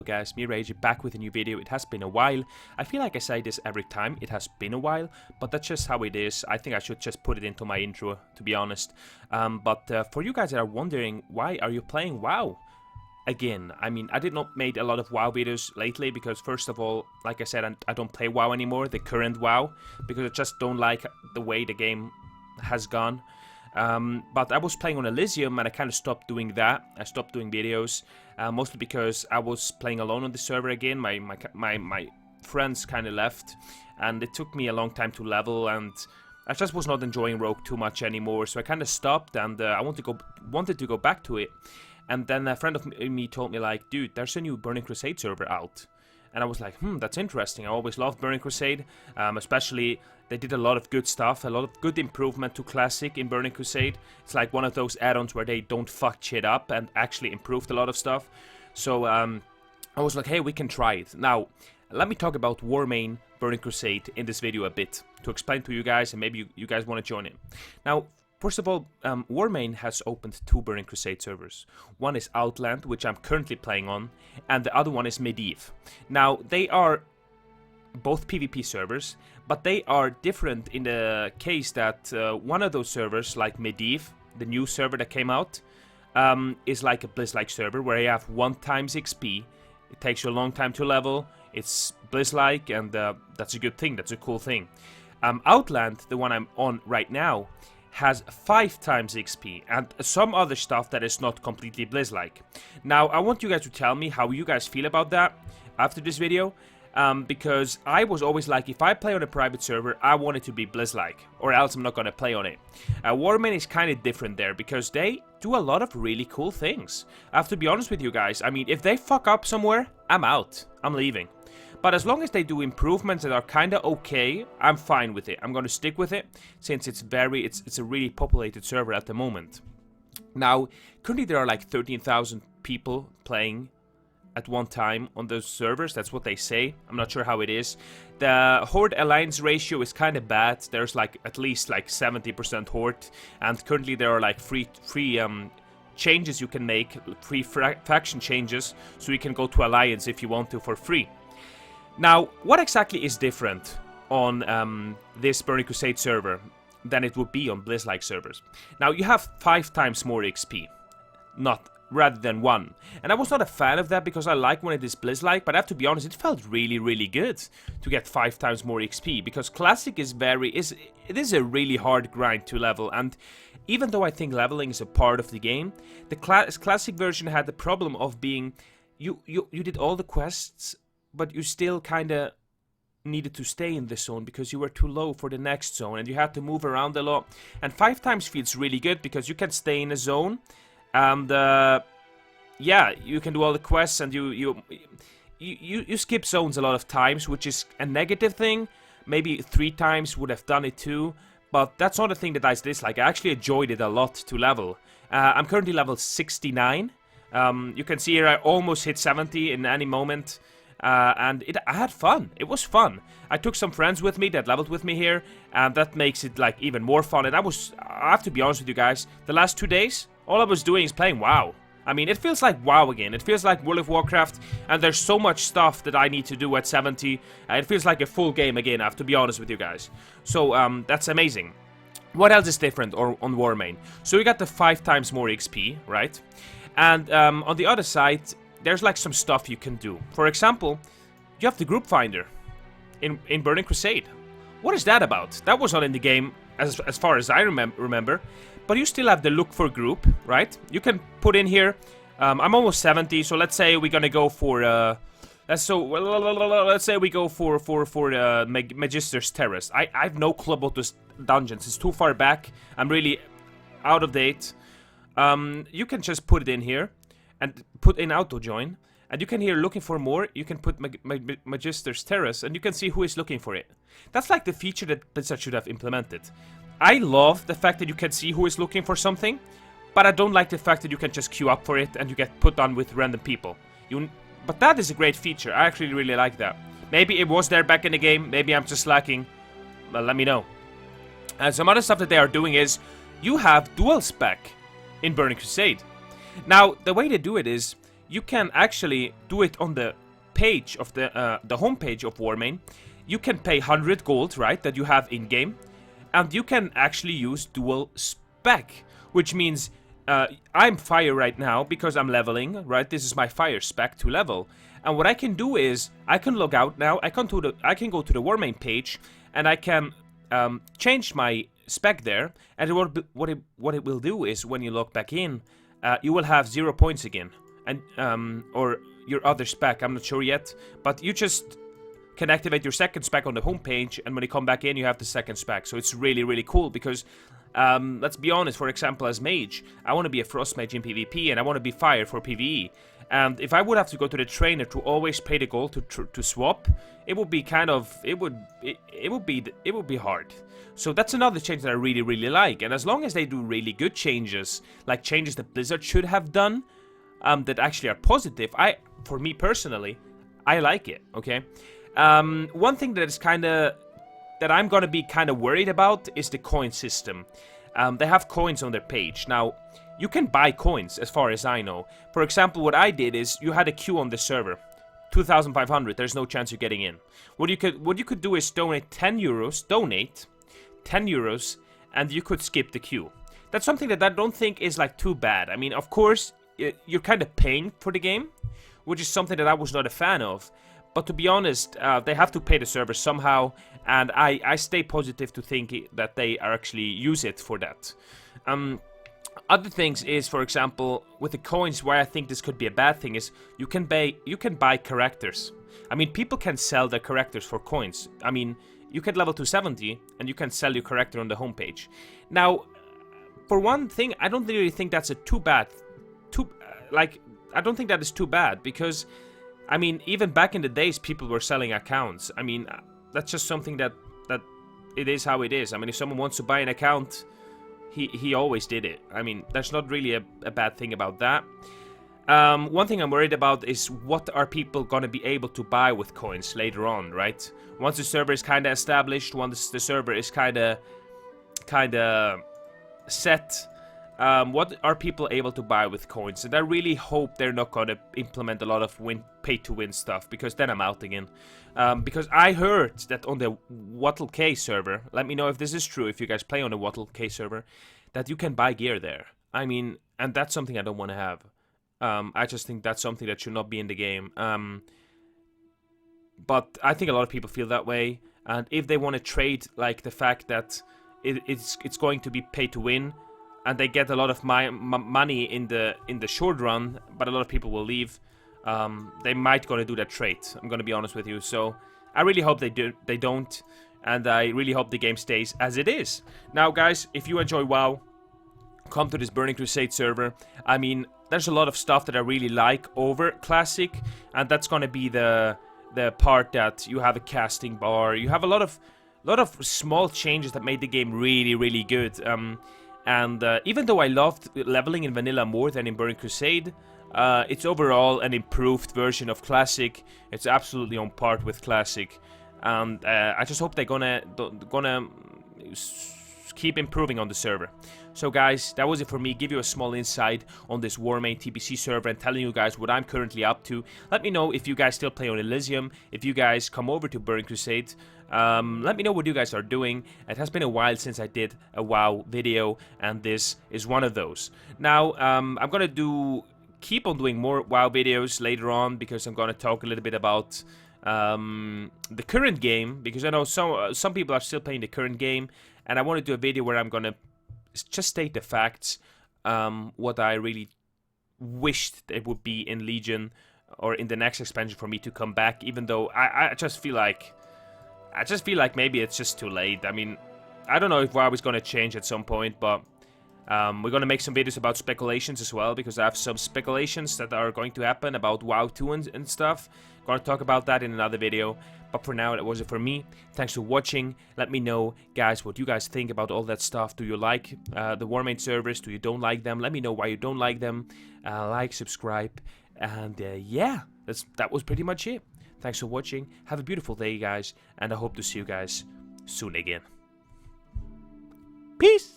Guys, me Rage back with a new video. It has been a while. I feel like I say this every time. It has been a while, but that's just how it is. I think I should just put it into my intro, to be honest. But for you guys that are wondering, why are you playing WoW again? I mean, I did not make a lot of WoW videos lately because, first of all, like I said, I don't play WoW anymore, the current WoW, because I just don't like the way the game has gone. But I was playing on Elysium and I kind of stopped doing that. I stopped doing videos, mostly because I was playing alone on the server again. My friends kind of left, and it took me a long time to level, and I just was not enjoying Rogue too much anymore. So I kind of stopped, and I wanted to go back to it. And then a friend of me told me, like, dude, there's a new Burning Crusade server out. And I was like, that's interesting. I always loved Burning Crusade, especially they did a lot of good stuff, a lot of good improvement to Classic in Burning Crusade. It's like one of those add-ons where they don't fuck shit up and actually improved a lot of stuff. So I was like, hey, we can try it. Now, let me talk about Warmane Burning Crusade in this video a bit to explain to you guys, and maybe you guys want to join in. Now, first of all, Warmane has opened 2 Burning Crusade servers. One is Outland, which I'm currently playing on, and the other one is Medivh. Now, they are both PvP servers, but they are different in the case that one of those servers, like Medivh, the new server that came out, is like a Blizz-like server where you have 1 times XP. It takes you a long time to level. It's Blizz-like, and that's a good thing. That's a cool thing. Outland, the one I'm on right now, has 5 times XP and some other stuff that is not completely Blizz-like. Now, I want you guys to tell me how you guys feel about that after this video, because I was always like, if I play on a private server, I want it to be Blizz-like, or else I'm not gonna play on it. Warmane is kind of different there, because they do a lot of really cool things. I have to be honest with you guys. I mean, if they fuck up somewhere, I'm out. I'm leaving. But as long as they do improvements that are kind of okay, I'm fine with it. I'm going to stick with it, since it's a really populated server at the moment. Now, currently there are like 13,000 people playing at one time on those servers. That's what they say. I'm not sure how it is. The Horde Alliance ratio is kind of bad. There's like at least like 70% Horde, and currently there are like free changes you can make, free faction changes, so you can go to Alliance if you want to for free. Now, what exactly is different on this Burning Crusade server than it would be on Blizz-like servers? Now, you have 5 times more XP, rather than 1. And I was not a fan of that because I like when it is Blizz-like, but I have to be honest, it felt really, really good to get 5 times more XP, because Classic is it is a really hard grind to level, and even though I think leveling is a part of the game, the Classic version had the problem of being, you did all the quests, but you still kinda needed to stay in this zone because you were too low for the next zone, and you had to move around a lot. And 5 times feels really good because you can stay in a zone, and yeah, you can do all the quests, and you skip zones a lot of times, which is a negative thing. Maybe 3 times would have done it too, but that's not a thing that I dislike. I actually enjoyed it a lot to level. I'm currently level 69. You can see here I almost hit 70 in any moment. And I had fun. It was fun. I took some friends with me that leveled with me here, and that makes it like even more fun. And I have to be honest with you guys, the last 2 days, all I was doing is playing WoW. I mean, it feels like WoW again. It feels like World of Warcraft, and there's so much stuff that I need to do at 70. It feels like a full game again, I have to be honest with you guys. So, that's amazing. What else is different on Warmane? So we got the 5 times more XP, right? And on the other side, there's like some stuff you can do. For example, you have the group finder in Burning Crusade. What is that about? That was not in the game as far as I remember. But you still have the look for group, right? You can put in here, I'm almost 70, so let's say we're gonna go for, let's say we go for Magister's Terrace. I have no clue about this dungeons. It's too far back. I'm really out of date. You can just put it in here and put in auto join, and you can here looking for more. You can put Magister's Terrace, and you can see who is looking for it. That's like the feature that Blizzard should have implemented. I love the fact that you can see who is looking for something, but I don't like the fact that you can just queue up for it and you get put on with random people. But that is a great feature. I actually really like that. Maybe it was there back in the game. Maybe I'm just slacking. Well, let me know. And some other stuff that they are doing is you have dual spec in Burning Crusade. Now, the way they do it is you can actually do it on the page of the homepage of Warmane. You can pay 100 gold, right, that you have in game, and you can actually use dual spec, which means I'm fire right now because I'm leveling, right? This is my fire spec to level, and what I can do is I can log out now. I can go to the Warmane page, and I can change my spec there, and what it will do is when you log back in, you will have 0 points again, and or your other spec. I'm not sure yet, but you just can activate your second spec on the homepage, and when you come back in, you have the second spec. So it's really, really cool because, let's be honest, for example, as mage, I want to be a frost mage in PvP, and I want to be fire for PvE. And if I would have to go to the trainer to always pay the gold to swap, it would be kind of, it would be hard. So that's another change that I really, really like. And as long as they do really good changes, like changes that Blizzard should have done, that actually are positive, for me personally, I like it. Okay. One thing that is that I'm gonna be kind of worried about is the coin system. They have coins on their page. Now, you can buy coins, as far as I know. For example, what I did is, you had a queue on the server. 2,500, there's no chance you're getting in. What you could do is donate 10 euros, and you could skip the queue. That's something that I don't think is like too bad. I mean, of course, you're kind of paying for the game, which is something that I was not a fan of. But to be honest, they have to pay the server somehow, and I stay positive to think that they are actually use it for that. Other things is, for example, with the coins, why I think this could be a bad thing is you can buy characters. I mean, people can sell their characters for coins. I mean, you can level to 70 and you can sell your character on the homepage. Now, for one thing, I don't really think that's I don't think that is too bad, because I mean, even back in the days, people were selling accounts. I mean, that's just something that it is how it is. I mean, if someone wants to buy an account, he always did it. I mean, there's not really a bad thing about that. One thing I'm worried about is what are people gonna be able to buy with coins later on, right? Once the server is kind of established, once the server is kind of set, what are people able to buy with coins? And I really hope they're not gonna implement a lot of pay-to-win stuff, because then I'm out again. Because I heard that on the WattleK server, let me know if this is true, if you guys play on the WattleK server, that you can buy gear there. I mean, and that's something I don't want to have. I just think that's something that should not be in the game. But I think a lot of people feel that way, and if they want to trade like the fact that it's going to be pay-to-win, and they get a lot of money in the short run, but a lot of people will leave, they might gonna do that trade. I'm gonna be honest with you. So I really hope they don't, and I really hope the game stays as it is. Now, guys, if you enjoy WoW, come to this Burning Crusade server. I mean, there's a lot of stuff that I really like over Classic, and that's gonna be the part that you have a casting bar. You have a lot of small changes that made the game really, really good. And even though I loved leveling in Vanilla more than in Burning Crusade, it's overall an improved version of Classic. It's absolutely on par with Classic, and I just hope they're gonna keep improving on the server. So guys, that was it for me. Give you a small insight on this Warmane TBC server and telling you guys what I'm currently up to. Let me know if you guys still play on Elysium, if you guys come over to Burning Crusade. Let me know what you guys are doing. It has been a while since I did a WoW video, and this is one of those. Now, I'm gonna keep on doing more WoW videos later on, because I'm gonna talk a little bit about the current game, because I know some people are still playing the current game, and I want to do a video where I'm gonna just state the facts, what I really wished it would be in Legion or in the next expansion for me to come back, even though I just feel like maybe it's just too late. I mean, I don't know if WoW is gonna change at some point, but we're gonna make some videos about speculations as well, because I have some speculations that are going to happen about WoW 2 and stuff. Gonna talk about that in another video. But for now, that was it for me. Thanks for watching. Let me know, guys, what you guys think about all that stuff. Do you like the Warmane servers? Do you don't like them? Let me know why you don't like them. Like, subscribe, and yeah, that was pretty much it. Thanks for watching. Have a beautiful day, guys, and I hope to see you guys soon again. Peace!